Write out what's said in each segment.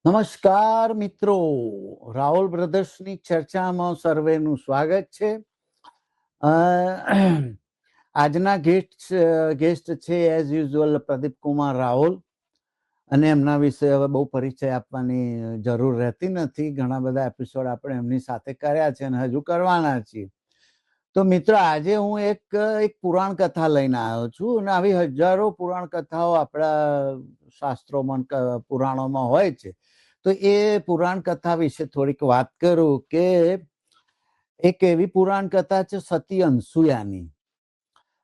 નમસ્કાર મિત્રો, રાહુલ બ્રધર્સની ચર્ચામાં સર્વેનું સ્વાગત છે. આજના ગેસ્ટ છે એઝ યુઝ્યુઅલ પ્રદીપ કુમાર રાહુલ, અને એમના વિશે હવે બહુ પરિચય આપવાની જરૂર રહેતી નથી. ઘણા બધા એપિસોડ આપણે એમની સાથે કર્યા છે અને હજુ કરવાના છીએ. તો મિત્રો, આજે હું એક પુરાણ કથા લઈને આવ્યો છું, અને આવી હજારો પુરાણ કથાઓ આપણા શાસ્ત્રોમાં પુરાણોમાં હોય છે. તો એ પુરાણ કથા વિશે થોડીક વાત કરું કે એક એવી પુરાણ કથા છે સતી અનસુયાની.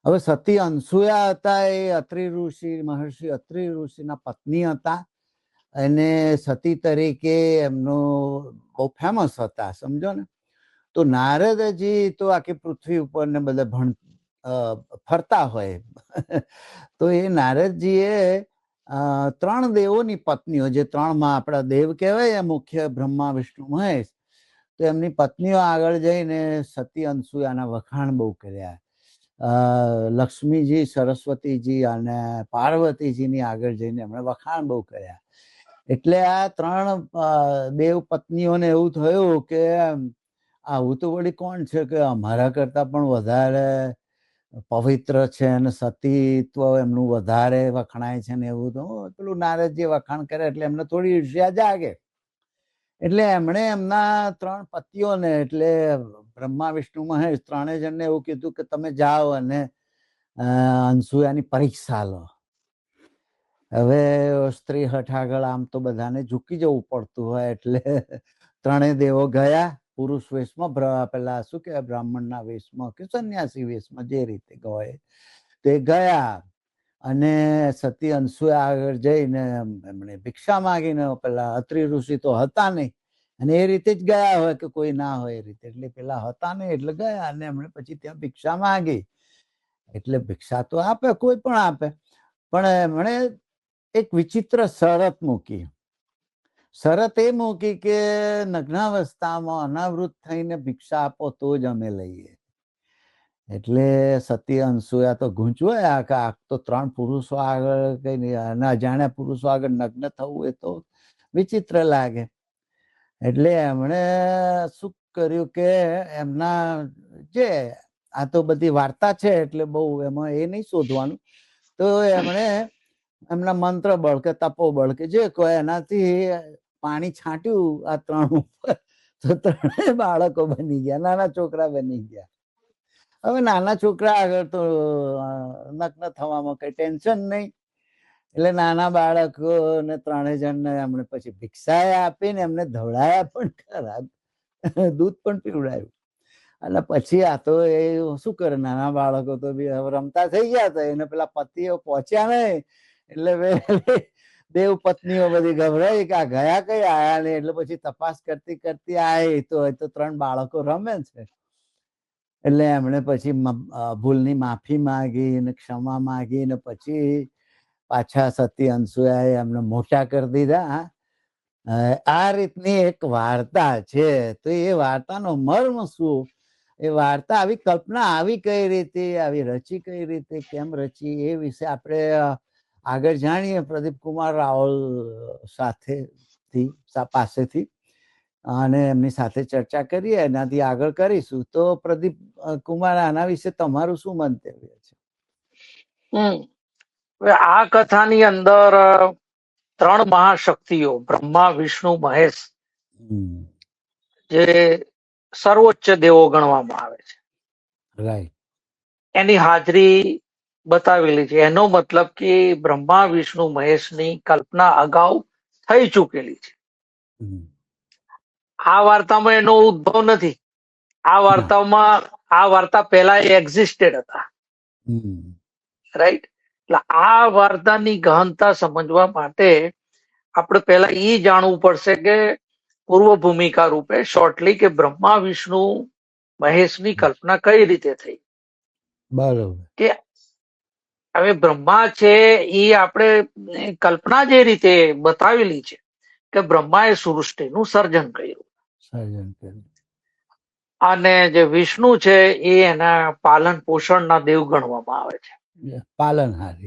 હવે સતી અનસુયા હતા એ અત્રિ ઋષિ મહર્ષિ અત્રિ ઋષિના પત્ની હતા, અને સતી તરીકે એમનું બહુ ફેમસ હતા, સમજો ને. તો નારદજી તો આખી પૃથ્વી ઉપર ને બધા ફરતા હોય. તો એ નારદજીએ ત્રણ દેવોની પત્નીઓ, જે ત્રણમાં આપણા દેવ કહેવાય, મુખ્ય બ્રહ્મા વિષ્ણુ મહેશ, તો એમની પત્નીઓ આગળ જઈને સતી અનસુયાના વખાણ બહુ કર્યા. લક્ષ્મીજી, સરસ્વતીજી અને પાર્વતીજીની આગળ જઈને એમણે વખાણ બહુ કર્યા. એટલે આ ત્રણ દેવ પત્નીઓને એવું થયું કે આવું તો વળી કોણ છે કે અમારા કરતા પણ વધારે પવિત્ર છે અને સતીત્વ એમનું વધારે વખણાય છે ને એવું. તો પેલું નારદજી વખાણ કરે એટલે એમને થોડી ઈર્ષ્યા જાગે. એટલે એમણે એમના ત્રણ પતિઓને, એટલે બ્રહ્મા વિષ્ણુ મહેશ, ત્રણેય જણને એવું કીધું કે તમે જાઓ અને અનસુયાની પરીક્ષા લો. હવે સ્ત્રી હઠ આગળ આમ તો બધાને ઝૂકી જવું પડતું હોય, એટલે ત્રણેય દેવો ગયા પુરુષ વેશમાં, પેલા શું કહેવાય બ્રાહ્મણના વેશમાં કે સંન્યાસી વેશમાં, જે રીતે ગવાય તે ગયા. અને સતી અનસુયા આગળ જઈને એમણે ભિક્ષા માંગીને, પેલા અત્રિ ઋષિ તો હતા નહીં, અને એ રીતે જ ગયા હોય કે કોઈ ના હોય એ રીતે, એટલે પેલા હતા નહીં એટલે ગયા, અને એમણે પછી ત્યાં ભિક્ષા માંગી. એટલે ભિક્ષા તો આપે, કોઈ પણ આપે, પણ એમણે એક વિચિત્ર શરત મૂકી. શરત એ મૂકી કે નગ્નાવસ્થામાં અનાવૃત થઈને ભિક્ષા આપો તો જ અમે લઈએ. એટલે સતી અનસુયા તો ગૂંચવાયા કે આ તો ત્રણ પુરુષો આગળ કઈ અજાણ્યા પુરુષો આગળ નગ્ન થવું એ તો વિચિત્ર લાગે. એટલે એમણે શું કર્યું કે એમના જે આ તો બધી વાર્તા છે એટલે બહુ એમાં એ નહીં શોધવાનું, તો એમણે એમના મંત્ર બળ કે તપો બળ કે જે કહે એનાથી પાણી છાંટ્યું આ ત્રણ ઉપર, તો ત્રણેય બાળકો બની ગયા, નાના છોકરા બની ગયા. હવે નાના છોકરા આગળ તો નગ્ન થવામાં કઈ ટેન્શન નહીં, એટલે નાના બાળકો ને ત્રણેય જણને એમણે પછી ભિક્ષાએ આપીને એમને ધવડાયા પણ ખરા, દૂધ પણ પીવડાયું. અને પછી આ તો એ શું કરે, નાના બાળકો તો રમતા થઈ ગયા હતા, એને પેલા પતિઓ પહોંચ્યા નહીં, એટલે દેવ પત્નીઓ બધી ગભરાઈ કે આ ગયા કઈ આયા નહીં. એટલે પછી તપાસ કરતી કરતી આવી તો ત્રણ બાળકો રમે છે. એટલે એમણે પછી ભૂલની માફી માંગી ને ક્ષમા માંગી ને પછી પાછા સતી અનસુયાએ એમને મોટા કરી દીધા. આ રીતની એક વાર્તા છે. તો એ વાર્તાનો મર્મ શું, એ વાર્તા આવી કલ્પના આવી કઈ રીતે, આવી રચી કઈ રીતે, કેમ રચી, એ વિશે આપણે આગળ જાણીએ પ્રદીપ કુમાર રાહુલ પાસેથી, અને એમની સાથે ચર્ચા કરીએ, એનાથી આગળ કરીશું. તો પ્રદીપ કુમાર, આના વિશે તમારું શું મંતવ્ય છે? આ કથાની અંદર ત્રણ મહાશક્તિઓ બ્રહ્મા વિષ્ણુ મહેશ, જે સર્વોચ્ચ દેવો ગણવામાં આવે છે, રાઈટ, એની હાજરી બતાવેલી છે. એનો મતલબ કે બ્રહ્મા વિષ્ણુ મહેશની કલ્પના અગાઉ થઈ ચૂકેલી છે. આ વાર્તામાં એનો ઉદ્ભવ નથી. આ વાર્તા પહેલા એક્ઝિસ્ટેડ હતા, રાઈટ. એટલે આ વાર્તાની ગહનતા સમજવા માટે આપણે પહેલા એ જાણવું પડશે કે પૂર્વ ભૂમિકા રૂપે શોર્ટલી કે બ્રહ્મા વિષ્ણુ મહેશની કલ્પના કઈ રીતે થઈ. બરોબર. કે હવે બ્રહ્મા છે એ આપણે કલ્પના જે રીતે બતાવેલી છે કે બ્રહ્માએ સૃષ્ટિનું સર્જન કર્યું, અને જે વિષ્ણુ છે એ એના પાલન પોષણના દેવ ગણવામાં આવે છે, પાલનહાર.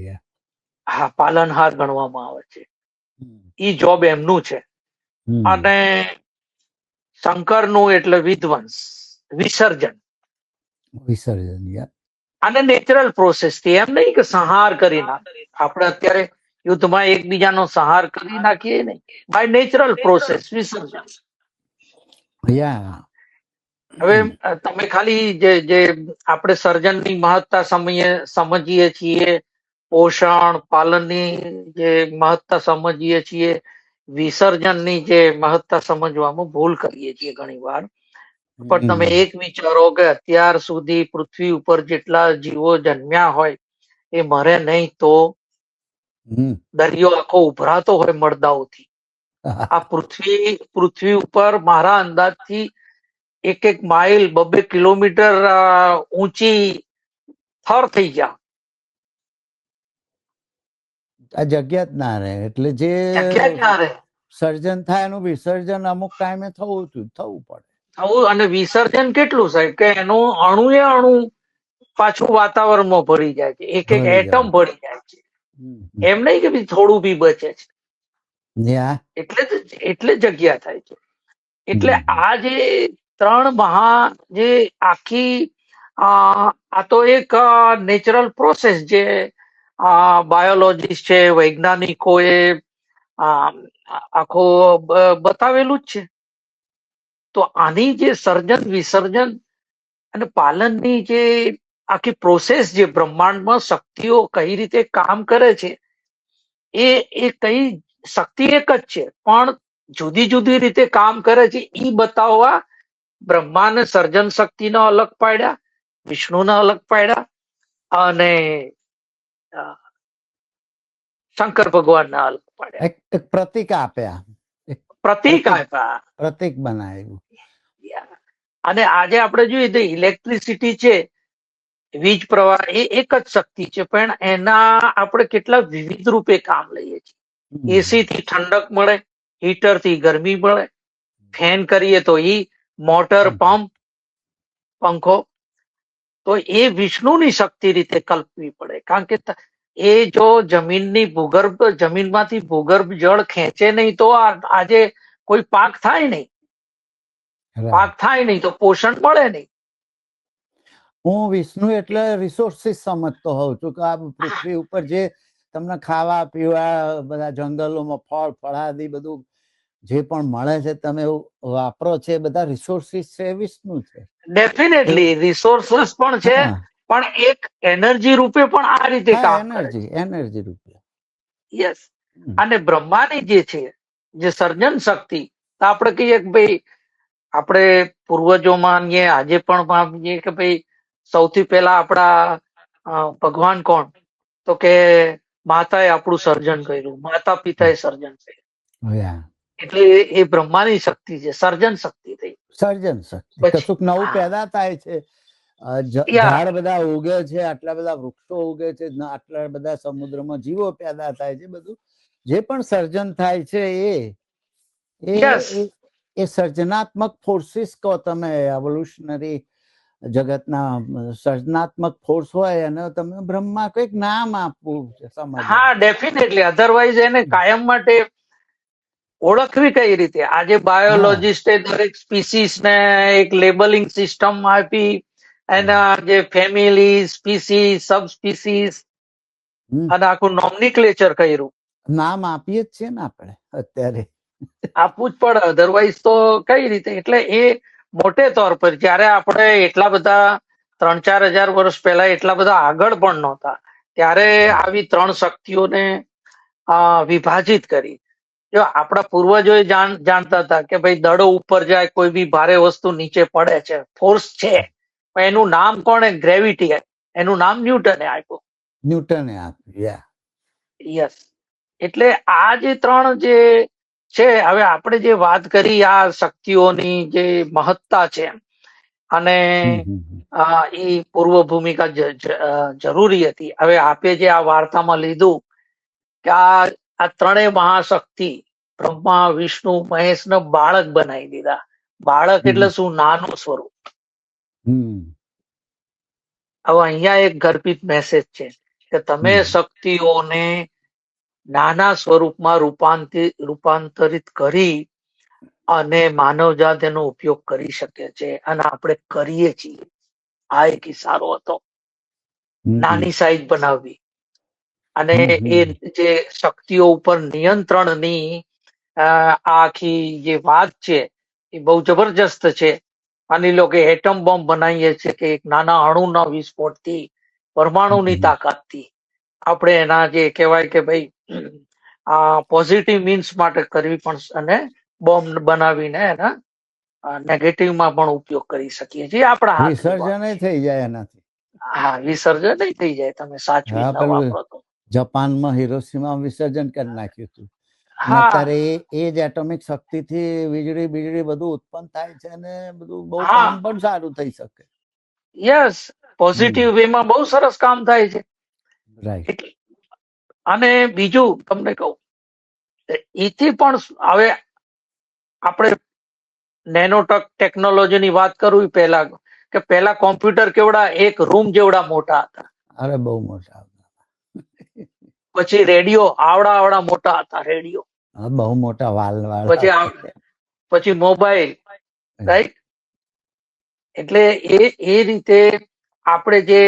હા, પાલનહાર ગણવામાં આવે છે. ઈ જોબ એમનું છે. અને શંકરનું એટલે વિધ્વંસ, વિસર્જન. અને નેચરલ પ્રોસેસ થી, એમ નહીં કે સંહાર કરી નાખે. આપણે અત્યારે યુદ્ધમાં એકબીજાનો સંહાર કરી નાખીએ નહીં, બાય નેચરલ પ્રોસેસ વિસર્જન. હવે તમે ખાલી જે આપણે સર્જનની મહત્તા સમજીએ છીએ, પોષણ પાલનની જે મહત્તા સમજીએ છીએ, વિસર્જનની જે મહત્તા સમજવામાં ભૂલ કરીએ છીએ ઘણી વાર. પણ તમે એક વિચારો કે અત્યાર સુધી પૃથ્વી ઉપર જેટલા જીવો જન્મ્યા હોય એ મરે નહીં તો દરિયો આખો ઉભરાતો હોય મળદાઓથી. આ પૃથ્વી ઉપર મારા અંદાજથી 1 માઇલ 2 કિલોમીટર ઊંચી થર થઈ ગયા. આ જગ્યા જ ના રહે. એટલે જે સર્જન થાય એનું વિસર્જન અમુક ટાઈમે થવું પડે. અને વિસર્જન કેટલું સાહેબ કે એનું અણુ પાછું વાતાવરણમાં ભરી જાય છે, એક એટમ ભરી જાય છે. એમ નહીં કે થોડું બી બચે છે, એટલે જગ્યા થાય છે. એટલે આ જે 3 જે આખી આ તો એક નેચરલ પ્રોસેસ જે બાયોલોજીસ્ટ છે, વૈજ્ઞાનિકોએ આખો બતાવેલું જ છે. તો આની જે સર્જન વિસર્જન અને પાલનની જે આખી પ્રોસેસ, જે બ્રહ્માંડમાં શક્તિઓ કઈ રીતે કામ કરે છે, એ કઈ શક્તિ એક જ છે પણ જુદી જુદી રીતે કામ કરે છે, એ બતાવવા બ્રહ્માને સર્જન શક્તિના અલગ પાડ્યા, વિષ્ણુના અલગ પાડ્યા અને શંકર ભગવાનના અલગ પાડ્યા. એક પ્રતીક આપ્યા, પ્રતીક બનાવ્યું. અને આજે આપણે જોઈએ તો ઇલેક્ટ્રિસિટી છે, વીજ પ્રવાહ, એ એક જ શક્તિ છે, પણ એના આપણે કેટલા વિવિધ રૂપે કામ લઈએ છીએ. એસી થી ઠંડક મળે, હીટર થી ગરમી મળે, ફેન કરીએ તો મોટર, પંપ, પંખો. તો એ વિષ્ણુની શક્તિ રીતે કલ્પવી પડે. કારણ કે એ જો જમીનમાંથી ભૂગર્ભ જળ ખેંચે નહીં તો આજે કોઈ પાક થાય નહીં. તો પોષણ મળે નહીં. હું વિષ્ણુ એટલે રિસોર્સિસ સમજતો હોઉં છું કે આ પૃથ્વી ઉપર જે તમને ખાવા પીવા, બધા જંગલોમાં ફળ ફળાદી બધું જે પણ મળે છે, તમે વાપરો છે, બધા રિસોર્સિસ છે, વિષ્ણુ છે. ડેફિનેટલી રિસોર્સિસ પણ છે, પણ એક એનર્જી રૂપે પણ આ રીતે કામ કરે છે. એનર્જી રૂપે. યસ. અને બ્રહ્માની જે છે, જે સર્જન શક્તિ, આપણે કહીએ કે ભાઈ, આપણે પૂર્વજો માનીએ, આજે પણ માનીએ કે ભાઈ સૌથી પહેલા આપણા ભગવાન કોણ? તો કે માતાએ આપણું સર્જન કર્યું, માતા પિતાએ સર્જન કર્યું. એટલે એ બ્રહ્માની શક્તિ છે, સર્જન શક્તિ થઈ. સર્જન શક્તિ, કશુંક નવું પેદા થાય છે. ઝાડ બધા ઉગે છે, આટલા બધા વૃક્ષો ઉગે છે, આટલા બધા સમુદ્રમાં જીવો પેદા થાય છે. બધું જે પણ સર્જન થાય છે એ સર્જનાત્મક ફોર્સિસ કહો તમે. એવોલ્યુશનરી જગતના સર્જનાત્મક ફોર્સ હોય અને તમે બ્રહ્મા કોઈક નામ આપવું છે. હા, ડેફિનેટલી. અધરવાઇઝ એને કાયમ માટે ઓળખવી કઈ રીતે? આજે બાયોલોજીસ્ટે દરેક સ્પીસીસ ને એક લેબલિંગ સિસ્ટમ આપી, એના જે ફેમિલી, સ્પીસીસ, સબ સ્પીસીસ અને આખું નોમિનક્લેચર કર્યું. નામ આપીએ જ છીએ ને આપણે અત્યારે. આપવું જ પડે, અધરવાઇઝ તો કઈ રીતે? એટલે એ મોટે તौर પર જયારે આપણે એટલા બધા 3-4 હજાર વર્ષ પહેલા એટલા બધા આગળ પણ નહોતા, ત્યારે આવી 3 શક્તિઓને વિભાજિત કરી. જો આપણા પૂર્વજોએ જાણતા હતા કે ભાઈ દડો ઉપર જાય, કોઈ બી ભારે વસ્તુ નીચે પડે છે, ફોર્સ છે, પણ એનું નામ કોણે? ગ્રેવિટી. એનું નામ ન્યૂટને આપ્યું. યસ. એટલે આ જે 3 જે છે, હવે આપણે જે વાત કરી આ શક્તિઓની જે મહત્તા છે અને એ પૂર્વ ભૂમિકા જરૂરી હતી. હવે આપે જે આ વાર્તામાં લીધું કે આ 3 મહાશક્તિ બ્રહ્મા, વિષ્ણુ, મહેશ ને બાળક બનાવી દીધા. બાળક એટલે શું? નાનું સ્વરૂપ. હવે અહીંયા એક ગર્ભિત મેસેજ છે કે તમે શક્તિઓને નાના સ્વરૂપમાં રૂપાંતરિત કરી અને માનવજાત એનો ઉપયોગ કરી શકે છે અને આપણે કરીએ છીએ. આ એક ઇશારો હતો. નાની સાઈઝ બનાવવી અને એ જે શક્તિઓ ઉપર નિયંત્રણની આખી જે વાત છે એ બહુ જબરજસ્ત છે. માની લો કે એટમ બોમ્બ બનાવીએ છીએ કે એક નાના અણુના વિસ્ફોટથી, પરમાણુની તાકાતથી આપણે એના જે કહેવાય કે ભાઈ આ પોઝિટિવ મીન્સ માટે કરવી પણ, અને બોમ્બ બનાવીને એના નેગેટિવમાં પણ ઉપયોગ કરી શકીએ છીએ. આપણા હાથની વાત વિસર્જન થઈ જાય એનાથી. હા, વિસર્જન નહીં થઈ જાય તમે સાચવી રીતના વાપરો તો. જાપાનમાં હિરોશીમા વિસર્જન કરી નાખ્યું હતું. હા, અત્યારે એ જ એટોમિક શક્તિથી વીજળી બધું ઉત્પન્ન થાય છે અને બધું બહુ હા, કામ પણ સારું થઈ શકે. યસ, પોઝિટિવ વેમાં બહુ સરસ કામ થાય છે. રાઈટ. અને બીજું તમને કહું, એથી પણ હવે આપણે નેનો ટેકનોલોજીની વાત કરવી પહેલા, કે પહેલા કોમ્પ્યુટર કેવડા એક રૂમ જેવડા મોટા હતા. અરે બહુ મોટા. પછી રેડિયો આવડા મોટા હતા. રેડિયો બહુ મોટા વાલ પછી મોબાઈલ, રાઈટ. એટલે એ રીતે આપણે જે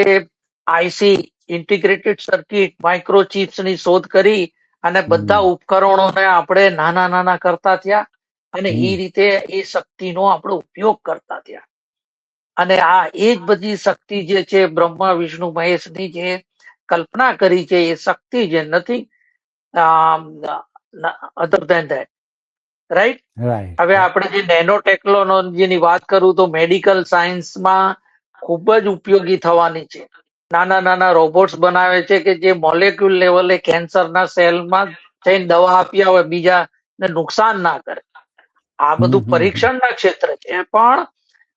આઈસી ઇન્ટિગ્રેટેડ સર્કિટ માઇક્રોચિપ્સ ની શોધ કરી અને બધા ઉપકરણોને આપણે નાના કરતા થયા અને એ રીતે એ શક્તિનો આપણે ઉપયોગ કરતા થયા. અને આ એ જ બધી શક્તિ જે છે બ્રહ્મા વિષ્ણુ મહેશની જે કલ્પના કરી છે એ શક્તિ જે નથી અધર ધેન ધેટ, રાઈટ. હવે આપણે જે નેનો ટેકનોલોજીની વાત કરું તો મેડિકલ સાયન્સમાં ખૂબ જ ઉપયોગી થવાની છે. નાના રોબોટ્સ બનાવે છે કે જે મોલેક્યુલ લેવલે કેન્સરના સેલમાં જઈને દવા આપ્યા હોય બીજાને નુકસાન ના કરે. આ બધું પરીક્ષણના ક્ષેત્ર છે પણ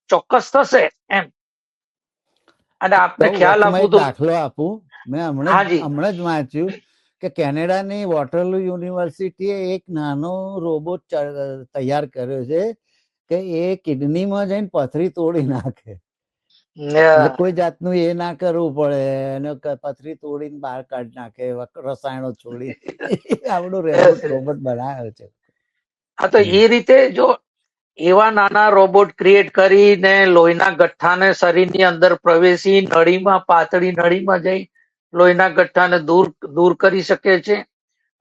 ચોક્કસ થશે એમ. અને આપને ખ્યાલ આપું તો દાખલો આપું, મેં હમણાં જ વાંચ્યું કે કેનેડાની વોટરલુ યુનિવર્સિટીએ એક નાનો રોબોટ તૈયાર કર્યો છે કે એ કિડનીમાં જઈને પથરી તોડી નાખે. કોઈ જાતનું એ ના કરવું પડે, એને પથરી તોડીને બહાર કાઢી નાખે, રસાયણો છોડી. આવડો રોબોટ બનાવ્યો છે. હા, તો એ રીતે જો એવા નાના રોબોટ ક્રિએટ કરીને લોહીના ગઠ્ઠાને શરીરની અંદર પ્રવેશી નળીમાં, પાતળી નળીમાં જઈ લોહીના ગઠ્ઠાને દૂર કરી શકે છે.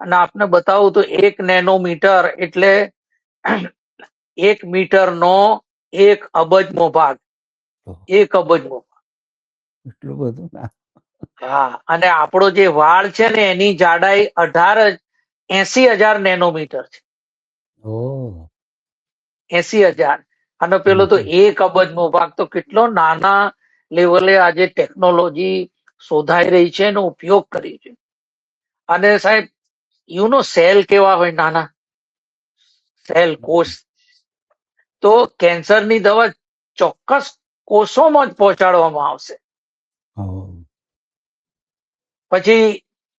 અને આપને બતાવું તો 1 નેનોમીટર એટલે 1 મીટરનો 1 અબજમો ભાગ. 1 અબજમો ભાગ. એટલું બધું ના. હા, અને આપણો જે વાળ છે ને એની જાડાઈ 80,000 નેનોમીટર છે. 80,000. અને પેલો તો 1 અબજમો ભાગ. તો કેટલો નાના લેવલે આજે ટેકનોલોજી શોધાઈ રહી છે એનો ઉપયોગ કરી છે. અને સાહેબ સેલ કેવા હોય, નાના સેલ, કોષ. તો કેન્સરની દવા ચોક્કસ કોષોમાં જ પહોંચાડવામાં આવશે. પછી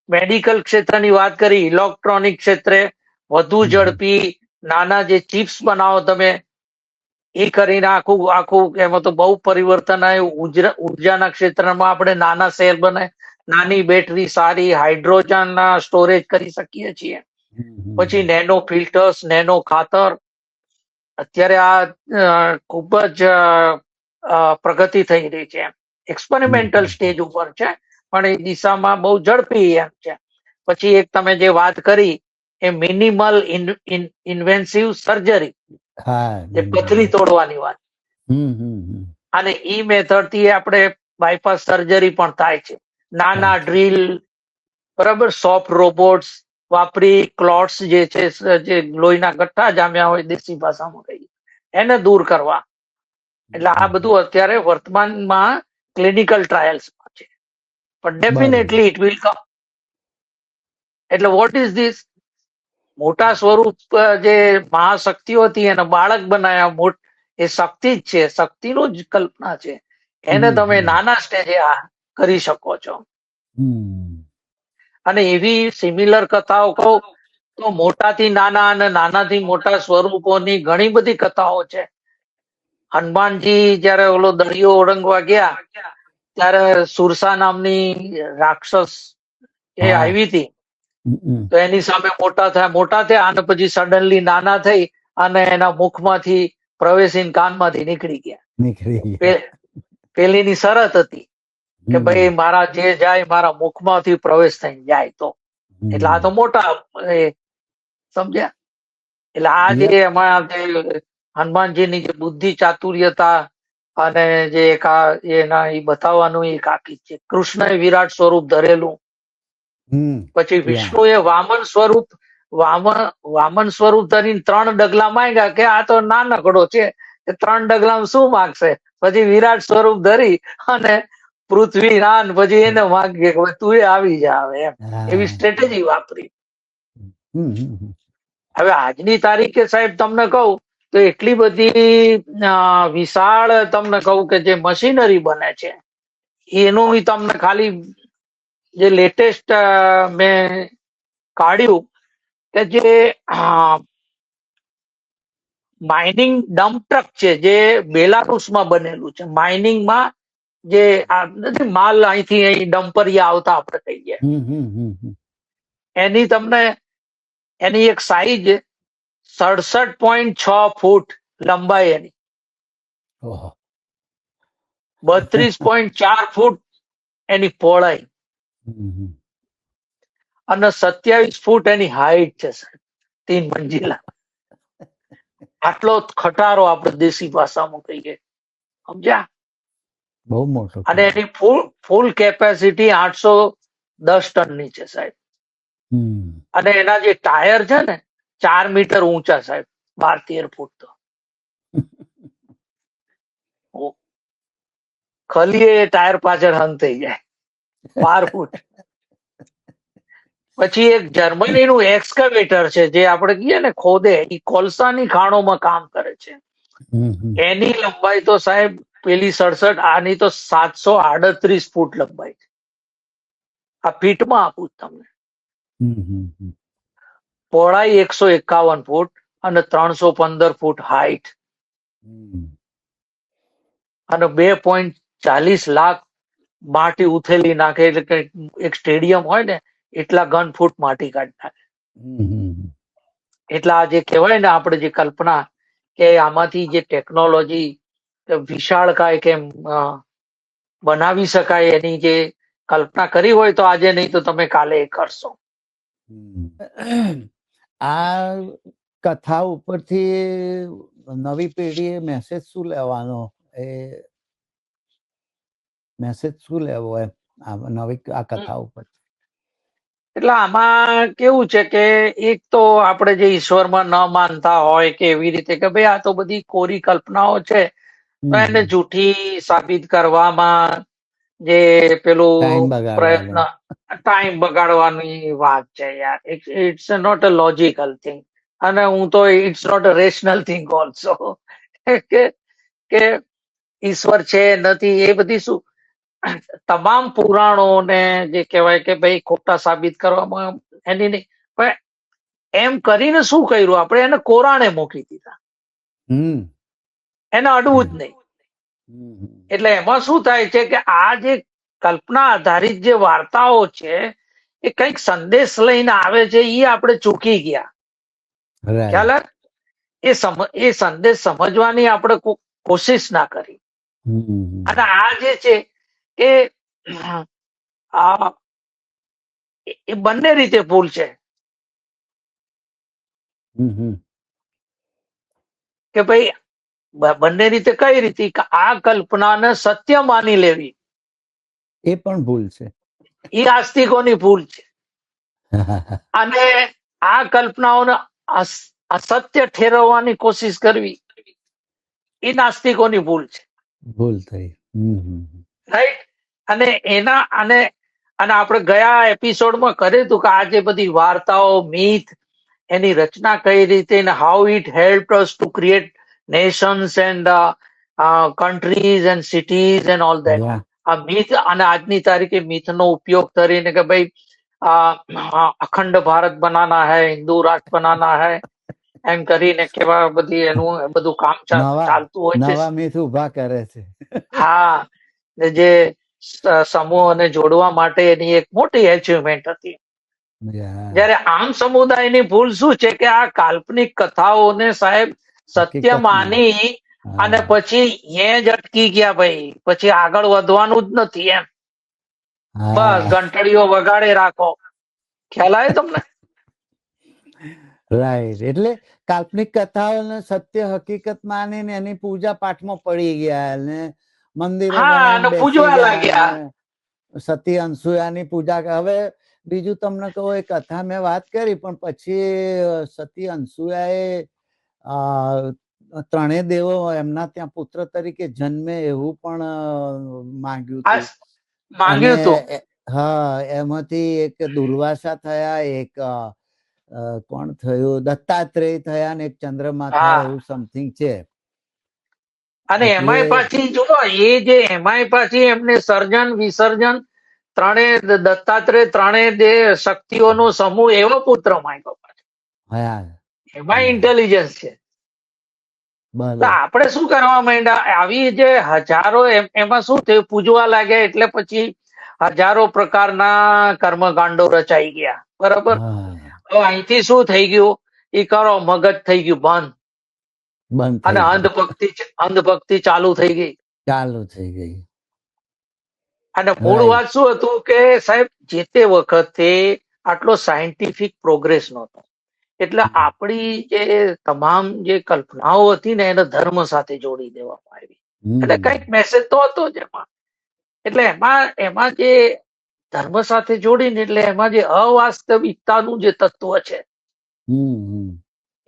મેડિકલ ક્ષેત્રની વાત કરી, ઇલેક્ટ્રોનિક ક્ષેત્રે વધુ ઝડપી નાના જે ચિપ્સ બનાવો તમે, એ કરીને આખું એમાં તો બહુ પરિવર્તન આવ્યું. ઉર્જાના ક્ષેત્રમાં આપણે નાના સેલ બનાવી, નાની બેટરી, સારી હાઇડ્રોજન સ્ટોરેજ કરી શકીએ છીએ. પછી નેનો ફિલ્ટર્સ, નેનો ખાતર. અત્યારે આ ખૂબ જ પ્રગતિ થઈ રહી છે. એક્સપેરિમેન્ટલ સ્ટેજ ઉપર છે પણ એ દિશામાં બહુ ઝડપી એમ છે. પછી એક તમે જે વાત કરી એ મિનિમલ ઇન્વેન્સિવ સર્જરી, એ પથરી તોડવાની વાત. અને ઈ મેથડ થી આપણે બાયપાસ સર્જરી પણ થાય છે. નાના ડ્રીલ, બરાબર, સોફ્ટ રોબોટ્સ વાપરી ક્લોટ્સ જે છે, જે લોહીના ગઠ્ઠા જામ્યા હોય દેશી ભાષામાં કહીએ, એને દૂર કરવા. એટલે આ બધું અત્યારે વર્તમાનમાં ક્લિનિકલ ટ્રાયલ્સમાં છે. પણ ડેફિનેટલી ઇટ વિલ કમ. એટલે વોટ ઇઝ ધીસ? મોટા સ્વરૂપ જે મહાશક્તિઓ હતી એને બાળક બનાવ્યા. એ શક્તિ જ છે, શક્તિનું જ કલ્પના છે. એને તમે નાના સ્ટેજે આ કરી શકો છો. અને એવી સિમિલર કથાઓ કહું તો મોટાથી નાના અને નાનાથી મોટા સ્વરૂપોની ઘણી બધી કથાઓ છે. હનુમાનજી જયારે ઓલો દરિયો ઓળંગવા ગયા ત્યારે સુરસા નામની રાક્ષસ એ આવી હતી. તો એની સામે મોટા થયા અને પછી સડનલી નાના થઈ અને એના મુખમાંથી પ્રવેશીને કાનમાંથી નીકળી ગયા. પેલીની શરત હતી કે ભાઈ મારા જે જાય મારા મુખમાંથી પ્રવેશ થઈને જાય તો. એટલે આ તો મોટા સમજ્યા. એટલે આ જે એમાં જે હનુમાનજીની જે બુદ્ધિ ચાતુર્યતા અને જે એના એ બતાવવાનું એક આખી છે. કૃષ્ણએ વિરાટ સ્વરૂપ ધરેલું, પછી વિષ્ણુએ વામન સ્વરૂપ ધરીને 3 ડગલા માંગ્યા કે આ તો નાનકડો છે, 3 ડગલામાં શું માંગશે. પછી વિરાટ સ્વરૂપ ધરી અને પૃથ્વી રાન પછી એને માંગીએ કે તું આવી જા હવે એમ. એવી સ્ટ્રેટેજી વાપરી. હવે આજની તારીખે સાહેબ તમને કહું તો એટલી બધી વિશાળ તમને કહું કે જે મશીનરી બને છે એનું તમને ખાલી જે લેટેસ્ટ મેં કાઢ્યું કે જે માઇનિંગ ડમ્પ ટ્રક છે જે બેલારુસમાં બનેલું છે. માઇનિંગમાં જે નથી માલ અહીંથી અહીં ડમ્પરિયા આવતા આપણે કહીએ, એની તમને એની એક સાઈઝ 67.6 ફૂટ લંબાઈ, એની 32.4 ફૂટ એની પહોળાઈ અને 27 ફૂટ એની હાઈટ છે સાહેબ. 3 મંજિલા. આટલો ખટારો આપણે દેશી ભાષામાં કહીએ, સમજ્યા. બહુ મોટો. અને એની ફૂલ કેપેસિટી 810 ટનની છે સાહેબ. અને એના જે ટાયર છે ને 4 મીટર ઊંચા સાહેબ, 12-13 ફૂટ. તો ખલીએ ટાયર પાછળ હંગ થઈ જાય, 12 ફૂટ. પછી એક જર્મનીનું એક્સકેવેટર છે જે આપણે કહીએ ને ખોદે, એ કોલસાની ખાણોમાં કામ કરે છે. એની લંબાઈ તો સાહેબ પેલી 67, આની તો 738 ફૂટ લંબાઈ છે. આ ફીટમાં આપું તમને. પહોળાઈ 151 ફૂટ અને 315 ફૂટ હાઈટ અને 2.40 લાખ માટી ઉથેલી નાખે. એટલે કે એક સ્ટેડિયમ હોય ને એટલા ઘન ફૂટ માટી કાઢી નાખે. એટલે આ જે કહેવાય ને આપણે જે કલ્પના કે આમાંથી જે ટેકનોલોજી વિશાળકાય કેમ બનાવી શકાય એની જે કલ્પના કરી હોય તો આજે નહીં તો તમે કાલે કરશો. આ કથા ઉપરથી નવી પેઢીએ મેસેજ શું લેવાનો, એ મેસેજ શું લેવો એમ નવી આ કથા ઉપર? એટલે આમાં કેવું છે કે એક તો આપણે જે ઈશ્વરમાં ન માનતા હોય કે એવી રીતે કે ભાઈ આ તો બધી કોરી કલ્પનાઓ છે, તો એને જૂઠી સાબિત કરવામાં જે પેલું પ્રયત્ન, ટાઈમ બગાડવાની વાત છે યાર. It's not a logical thing. અને હું તો it's not a rational thing also કે ઈશ્વર છે નથી એ બધી શું તમામ પુરાણોને જે કહેવાય કે ભાઈ ખોટા સાબિત કરવામાં એની નહીં, પણ એમ કરીને શું કર્યું આપણે એને કોરાણે મૂકી દીધા, એને અડવું જ નહીં. એટલે એમાં શું થાય છે કે આ જે કલ્પના આધારિત જે વાર્તાઓ છે એ કઈક સંદેશ લઈને આવે છે, એ આપણે ચૂકી ગયા. ખ્યાલ એ સંદેશ સમજવાની આપણે કોશિશ ના કરી. અને આ જે છે એ બંને રીતે ભૂલ છે કે ભાઈ બંને રીતે. કઈ રીતે? આ કલ્પનાને સત્ય માની લેવી એ પણ ભૂલ છે, એ આસ્તિકોની ભૂલ છે. અને આ કલ્પનાઓને અસત્ય ઠેરવવાની કોશિશ કરવી એ નાસ્તિકોની ભૂલ છે. ભૂલ થઈ. રાઈટ. અને એના અને આપણે ગયા એપિસોડમાં કર્યું હતું કે આ જે બધી વાર્તાઓ, મિથ, એની રચના કઈ રીતે, how it help us to create Nations and countries and cities and all that. આ મિથ અને આજની તારીખે મિથનો ઉપયોગ કરીને કે ભાઈ અખંડ ભારત બનાના હૈ, હિન્દુ રાષ્ટ્ર બનાના હૈ, એમ કરીને કેવા બધી એનું બધું કામ ચાલતું હોય છે. નવા મિથ ઉભા કરે છે. હા, જે સમૂહોને જોડવા માટે એની એક મોટી એચિવમેન્ટ હતી. જ્યારે આમ સમુદાયની ભૂલ શું છે કે આ કાલ્પનિક કથાઓને સાહેબ સત્ય હકીકત માની અને પછી એ જ અટકી ગયા ભાઈ, પછી આગળ વધવાનું જ નથી એમ. બસ ઘંટડીઓ વગાડે રાખો. ખ્યાલ આવે તમને? રાઈટ. એટલે કાલ્પનિક કથાઓને સત્ય હકીકત માનીને એની પૂજા પાઠમાં પડી ગયા ને મંદિરો બનાવીને બેસી ગયા. સતી અનસુયાની પૂજા. હવે બીજું તમને કહું, એ કથા મેં વાત કરી, પણ પછી સતી અનસુયાએ ત્રણેય દેવો એમના ત્યાં પુત્ર તરીકે જન્મે એવું પણ માંગ્યું હતું. હા, એમાંથી એક દુર્વાસા થયા, એક કોણ થયું, દત્તાત્રેય થયા ને એક ચંદ્રમા થયા, એવું સમથિંગ છે. અને એમાંય પાછી જો એમાંય પાછી એમને સર્જન વિસર્જન ત્રણેય દત્તાત્રેય ત્રણેય જે શક્તિઓનો સમૂહ એવો પુત્ર માંગ્યો. એમાં ઇન્ટેલિજન્સ છે. તો આપણે શું કરવા માંડ્યા, આવી જે હજારો એમાં શું થયું, પૂજવા લાગ્યા એટલે પછી હજારો પ્રકારના કર્મકાંડો રચાઈ ગયા. બરાબર. હવે અહીંથી શું થઈ ગયું, એ કરો મગજ થઈ ગયું બંધ, અને અંધભક્તિ ચાલુ થઈ ગઈ. અને મૂળ વાત શું હતું કે સાહેબ, જે તે વખતે આટલો સાયન્ટિફિક પ્રોગ્રેસ નહોતો, એટલે આપણી જે તમામ જે કલ્પનાઓ હતી ને એને ધર્મ સાથે જોડી દેવામાં આવી. એટલે કઈક મેસેજ તો હતો જ એમાં. એટલે એમાં જે ધર્મ સાથે જોડીને, એટલે એમાં જે અવાસ્તવિકતાનું જે તત્વ છે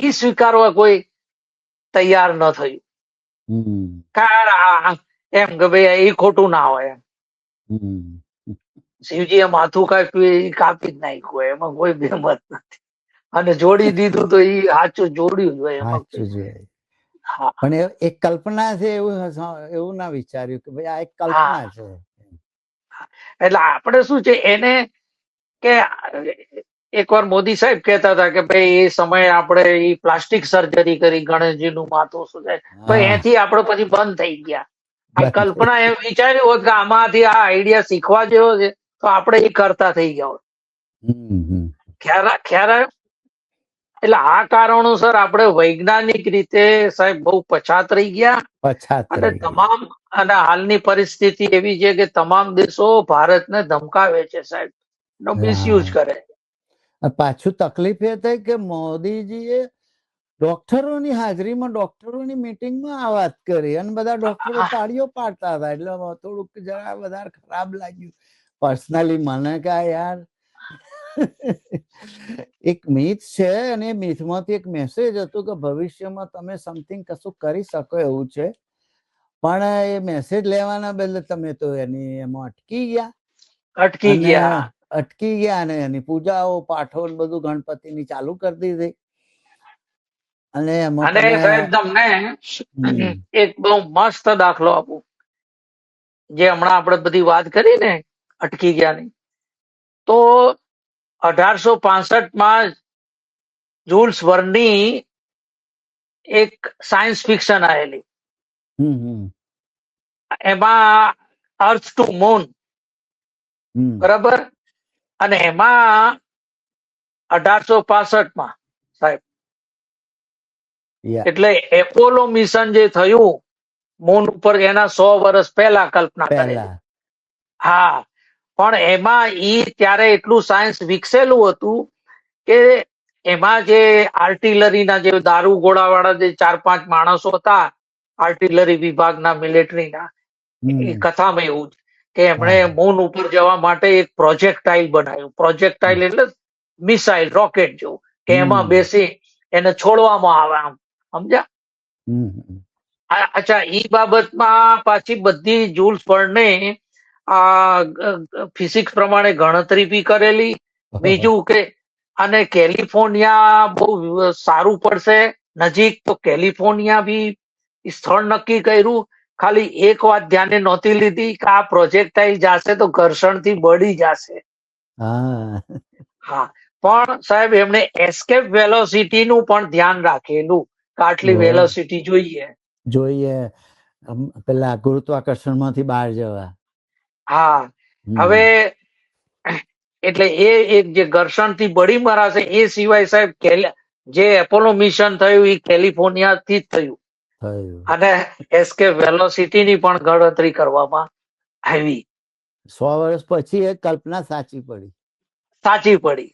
એ સ્વીકારવા કોઈ તૈયાર ન થયું. એમ કે ભાઈ એ ખોટું ના હોય એમ. શિવજીએ માથું કાપ્યું, કાપી જ નાખ્યું, એમાં કોઈ બેમત નથી. અને જોડી દીધું તો એ સાચું જોડ્યું હોય એમાં. પણ એક કલ્પના છે એવું ના વિચાર્યું કે ભાઈ આ એક કલ્પના છે. એટલે આપણે શું છે એને કે એકવાર મોદી સાહેબ કહેતા હતા કે ભાઈ એ સમયે આપણે એ પ્લાસ્ટિક સર્જરી કરી ગણેશજીનું માથું શું છે, ભાઈ એથી આપણે પછી બંધ થઈ ગયા. આ કલ્પના એમ વિચાર્યું હોત કે આમાંથી આ આઈડિયા શીખવા જેવો છે તો આપણે એ કરતા થઈ ગયા હોત. ખ્યાલ આવ્યો? એટલે આ કારણોસર આપણે વૈજ્ઞાનિક રીતે સાહેબ બહુ પછાત રહી ગયા. અને તમામ અને હાલની પરિસ્થિતિ એવી છે કે તમામ દેશો ભારતને ધમકાવે છે સાહેબ, નો મિસયુઝ કરે. પાછું તકલીફ એ થઈ કે મોદીજીએ ડોક્ટરોની હાજરીમાં ડોક્ટરોની મીટિંગમાં આ વાત કરી અને બધા ડોક્ટરો તાળીઓ પાડતા હતા. એટલે થોડુંક જરા વધારે ખરાબ લાગ્યું પર્સનલી મને કે યાર એક મિથ છે અને મિથમાંથી એક મેસેજ હતો કે ભવિષ્યમાં તમે સમથિંગ કશું કરી શકો એવું છે, પણ એ મેસેજ લેવાના બદલે તમે તો એમાં અટકી ગયા અને એની પૂજાઓ પાઠો બધું ગણપતિની ચાલુ કરી દીધી. અને સાહેબ તમને એક બહુ મસ્ત દાખલો આપું. જે હમણાં આપણે બધી વાત કરી ને અટકી ગયાની, તો 1865 જુલ્સ વર્નની એક સાયન્સ ફિક્શન આવેલી. એમાં અર્થ ટુ મૂન, બરાબર. અને એમાં 1865 સાહેબ, એટલે એપોલો મિશન જે થયું મૂન ઉપર, એના 100 વર્ષ પહેલા કલ્પના કરેલી. હા, પણ એમાં ત્યારે એટલું સાયન્સ વિકસેલું હતું કે એમાં જે આર્ટિલરીના જે દારૂ ગોળા વાળા જે 4-5 માણસો હતા, આર્ટિલરી વિભાગના, મિલિટરીના, એ કથામાં એવું કે એમણે મૂન ઉપર જવા માટે એક પ્રોજેક્ટાઇલ બનાવ્યું. પ્રોજેક્ટાઇલ એટલે મિસાઇલ, રોકેટ જેવું, કે એમાં બેસી એને છોડવામાં આવે, આમ સમજ્યા? અચ્છા, એ બાબતમાં પાછી બધી જુલ્સ વર્ને ફિઝિક્સ પ્રમાણે ગણતરી બી કરેલી. બીજું કે અને કેલિફોર્નિયા બહુ સારું પડશે નજીક, તો કેલિફોર્નિયા બી સ્થળ નક્કી કર્યું. ખાલી એક વાત ધ્યાને નહોતી લીધી કે આ પ્રોજેક્ટાઇલ જશે તો ઘર્ષણથી બળી જશે. હા, પણ સાહેબ એમણે એસ્કેપ વેલોસિટી નું પણ ધ્યાન રાખેલું કે આટલી વેલોસિટી જોઈએ પેલા ગુરુત્વાકર્ષણ માંથી બહાર જવા. હા, હવે એટલે એ એક જે ઘર્ષણથી બળી મરાશે એ સિવાય સાહેબ જે એપોલો મિશન થયું એ કેલિફોર્નિયા થી જ થયું અને એસ્કેપ વેલોસિટી ની પણ ગણતરી કરવામાં આવી. 100 વર્ષ પછી એ કલ્પના સાચી પડી.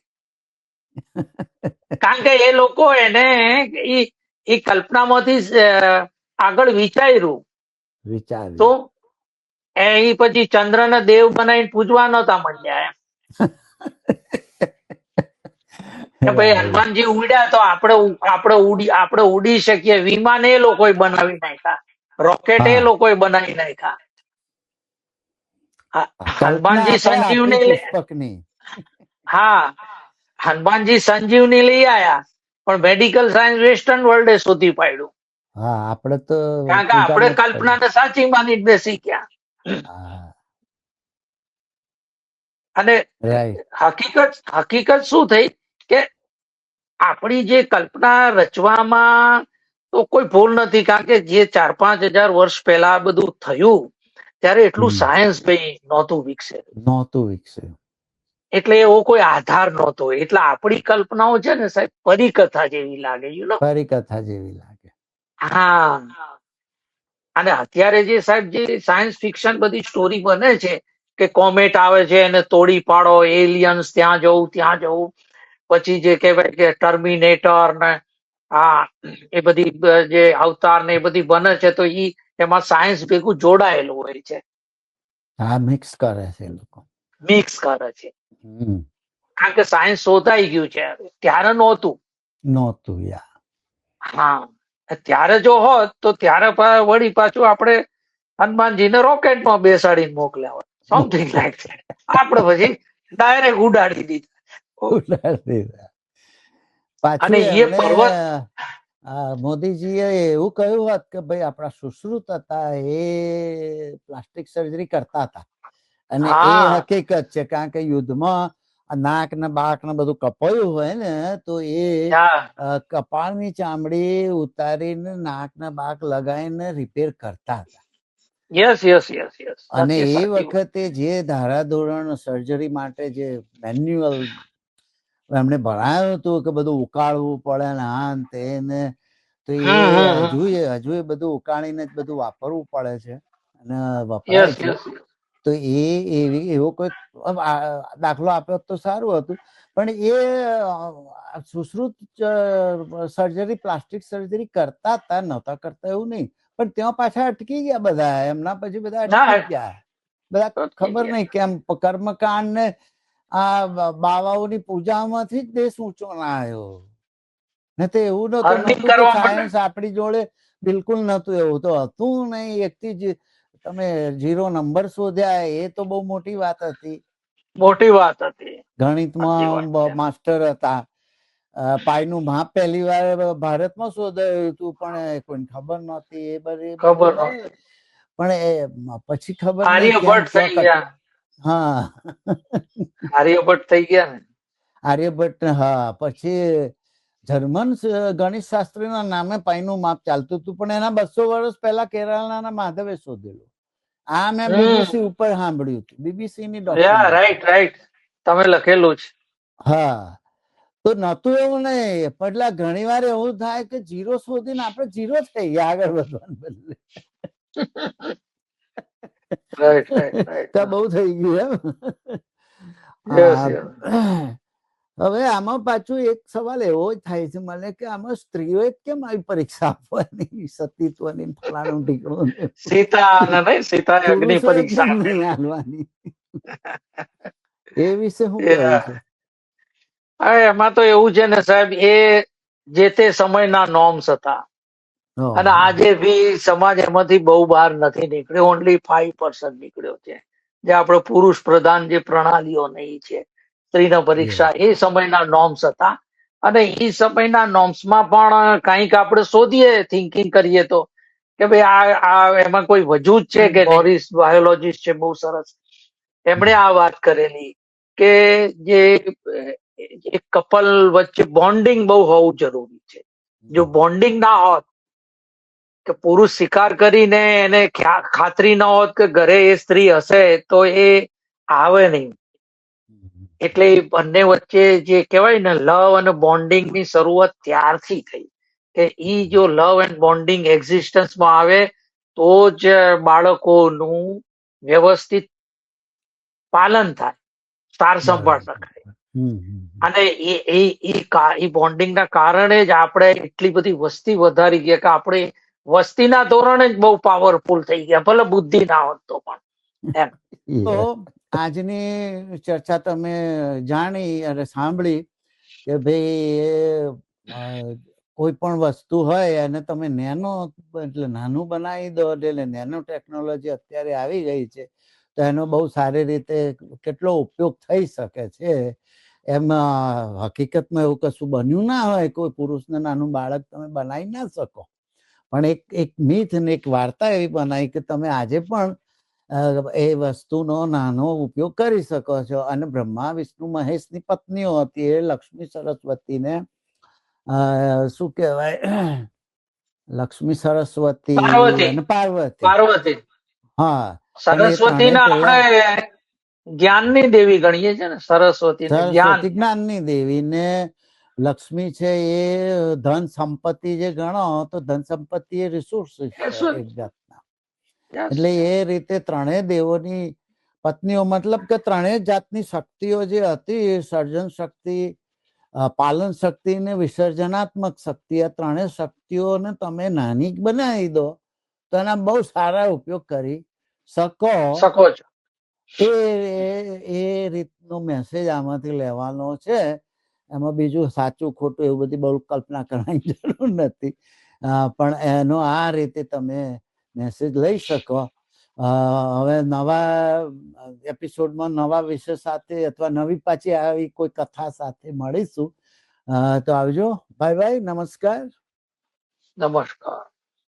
કારણ કે એ લોકો એને એ કલ્પનામાંથી આગળ વિચાર્યું તો એ પછી ચંદ્રને દેવ બનાવીને પૂજવા નતા માંડ્યા એમ કે ભાઈ હનુમાનજી ઉડ્યા તો આપણે ઉડી શકીએ. વિમાન એ લોકોએ બનાવી નાખ્યા, રોકેટ એ લોકોએ બનાવી નાખ્યા. હનુમાનજી સંજીવની હા હનુમાનજી સંજીવની લઈ આયા પણ મેડિકલ સાયન્સ વેસ્ટર્ન વર્લ્ડે શોધી પાડ્યું. હા આપણે તો કારણ કે આપણે કલ્પનાને સાચી માની બેસી ગયા. અને હકીકત શું થઈ કે આપણી જે કલ્પના રચવામાં તો કોઈ ભૂલ નથી. કારણ કે જે 4-5 હજાર વર્ષ પહેલા બધું થયું ત્યારે એટલું સાયન્સ ભાઈ નહોતું વિકસે એટલે એવો કોઈ આધાર નહોતો. એટલે આપણી કલ્પનાઓ છે ને સાહેબ પરીકથા જેવી લાગે. હા અને અત્યારે જે સાહેબ જે સાયન્સ ફિક્શન બધી સ્ટોરી બને છે કે કોમેટ આવે છે એને તોડી પાડો, એલિયન્સ ત્યાં જવું, પછી જે કહેવાય કે ટર્મિનેટર ને એ બધી જે અવતાર ને એ બધી બને છે તો એમાં સાયન્સ ભેગું જોડાયેલું હોય છે. મિક્સ કરે છે. કારણ કે સાયન્સ શોધાઈ ગયું છે, ત્યારે નહોતું. હા ત્યારે જો હોત તો ત્યારે વળી પાછું આપણે હનુમાનજીને રોકેટમાં બેસાડીને મોકલ્યા હોત, સમથિંગ લાઈક છે. આપણે પછી ડાયરેક્ટ ઉડાડી દીધા. અને એ પર્વત મોદીજીએ એવું કહ્યું હોત કે ભાઈ આપણા સુશ્રુત હતા એ પ્લાસ્ટિક સર્જરી કરતા હતા અને એ હકીકત છે. કારણ કે યુદ્ધમાં નાક ને બાક ને બધું કપાયું હોય ને તો એ કપાળની ચામડી ઉતારીને નાક ને બાક લગાવીને રિપેર કરતા હતા. અને એ વખતે જે ધારાધોરણ સર્જરી માટે જે મેન્યુઅલ એમણે ભણાયું હતું કે બધું ઉકાળવું પડે ને આ તેને તો એ હજુ એ બધું ઉકાળીને જ બધું વાપરવું પડે છે અને વપરાય છે. તો એવો કોઈ દાખલો આપ્યો તો સારું હતું. પણ એ સુશ્રુત સર્જરી પ્લાસ્ટિક સર્જરી કરતા હતા, નહોતા કરતા એવું નહીં. પણ ત્યાં પાછા અટકી ગયા બધા. એમના પછી બધા અટકી ગયા. બધા ખબર નહીં કેમ કર્મકાંડ ને આ બાવાઓની પૂજામાંથી જ દેશ ઊંચો ના આવ્યો. ને તો એવું નતું કે સાયન્સ આપણી જોડે બિલકુલ નતું. એવું તો હતું નહીં. એકથી જ તમે 0 નંબર શોધ્યા એ તો બહુ મોટી વાત હતી. ગણિતમાં માસ્ટર હતા. પાઈનું માપ પહેલી વાર ભારતમાં શોધાયું હતું પણ કોઈને ખબર નહોતી. એ બધી પણ પછી ખબર નહીં આર્યભટ્ટ થઈ ગયા ને. આર્યભટ્ટ હા. પછી જર્મન ગણિત શાસ્ત્રીના નામે પાઈનું માપ ચાલતું હતું પણ એના 200 વર્ષ પહેલા કેરળના માધવે શોધેલું. આ મેં બીબીસી ઉપર સાંભળ્યું હતું. બીબીસી ની રાઈટ તમે લખેલું છે. હા તો નતું એવું નહીં. એટલે ઘણી વાર એવું થાય કે 0 શોધીને આપણે 0 થઈ ગયા આગળ વધવાને બદલે. બહુ થઈ ગયું એમ. હવે આમાં પાછું એક સવાલ એવો જ થાય છે મને કે આમાં સ્ત્રીઓએ કેમ આવી પરીક્ષા આપવાની સતીત્વની ફલાણું ઢીકણું નહીં આલવાની એ વિશે શું કહેવું છે? એમાં તો એવું છે ને સાહેબ એ જે તે સમયના નોર્મ્સ હતા અને આજે બી સમાજ એમાંથી બહુ બહાર નથી નીકળ્યો. ઓનલી 5% નીકળ્યો છે. જે આપણો પુરુષ પ્રધાન જે પ્રણાલીઓ નહીં છે સ્ત્રીના પરીક્ષા એ સમયના નોર્મ્સ હતા. અને એ સમયના નોર્મ્સમાં પણ કંઈક આપણે શોધીએ થિંકિંગ કરીએ તો કે ભાઈ આ એમાં કોઈ વજૂદ છે કે નોરિસ બાયોલોજીસ્ટ છે બહુ સરસ. એમણે આ વાત કરેલી કે જે એક કપલ વચ્ચે બોન્ડિંગ બહુ હોવું જરૂરી છે. જો બોન્ડિંગ ના હોત કે પુરુષ શિકાર કરીને એને ખાતરી ન હોત કે ઘરે એ સ્ત્રી હશે તો એ આવે નહીં. એટલે એ બંને વચ્ચે જે કહેવાય ને લવ અને બોન્ડિંગ ની શરૂઆત ત્યારથી થઈ કે ઈ જો લવ એન્ડ બોન્ડિંગ એક્ઝિસ્ટન્સમાં આવે તો જ બાળકોનું વ્યવસ્થિત પાલન થાય, સાર સંભાળ રખાય. અને એ બોન્ડિંગ ના કારણે જ આપણે એટલી બધી વસ્તી વધારી ગયા કે આપણે વસ્તીના ધોરણે જ બહુ પાવરફુલ થઈ ગયા, ભલે બુદ્ધિ ના હોત તો પણ એમ. તો આજની ચર્ચા તમે જાણી અને સાંભળી કે ભાઈ કોઈ પણ વસ્તુ હોય અને તમે એટલે નાનું બનાવી દો, એટલે નેનો ટેકનોલોજી અત્યારે આવી ગઈ છે તો એનો બહુ સારી રીતે કેટલો ઉપયોગ થઈ શકે છે. એમ હકીકતમાં એવું કશું બન્યું ના હોય, કોઈ પુરુષને નાનું બાળક તમે બનાવી ના શકો, પણ એક મિથ ને એક વાર્તા એવી બનાવી કે તમે આજે પણ એ વસ્તુનો નાનો ઉપયોગ કરી શકો છો. અને બ્રહ્મા વિષ્ણુ મહેશની પત્નીઓ હતી, એ લક્ષ્મી સરસ્વતીને શું કહેવાય, લક્ષ્મી સરસ્વતી અને પાર્વતી. હા, સરસ્વતી ના આપણે જ્ઞાનની દેવી ગણીએ છીએ ને, સરસ્વતી જ્ઞાનની દેવી ને લક્ષ્મી છે એ ધન સંપત્તિ જે ગણો તો ધન સંપત્તિ એ રિસોર્સિસ એક જાતના. એટલે એ રીતે ત્રણેય દેવોની પત્નીઓ, મતલબ કે ત્રણેય જાતની શક્તિઓ જે હતી, સર્જન શક્તિ, પાલન શક્તિ ને વિસર્જનાત્મક શક્તિ, આ ત્રણેય શક્તિઓને તમે નાની બનાવી દો તો એના બહુ સારા ઉપયોગ કરી શકો છો. એ રીતનો મેસેજ આમાંથી લેવાનો છે. એમાં બીજું સાચું ખોટું એવું બધી બહુ કલ્પના કરવાની જરૂર નથી, પણ એનો આ રીતે તમે મેસેજ લઈ શકો. હવે નવા એપિસોડમાં નવા વિષય સાથે અથવા નવી પાછી આવી કોઈ કથા સાથે મળીશું. તો આવજો. Bye bye. નમસ્કાર. નમસ્કાર.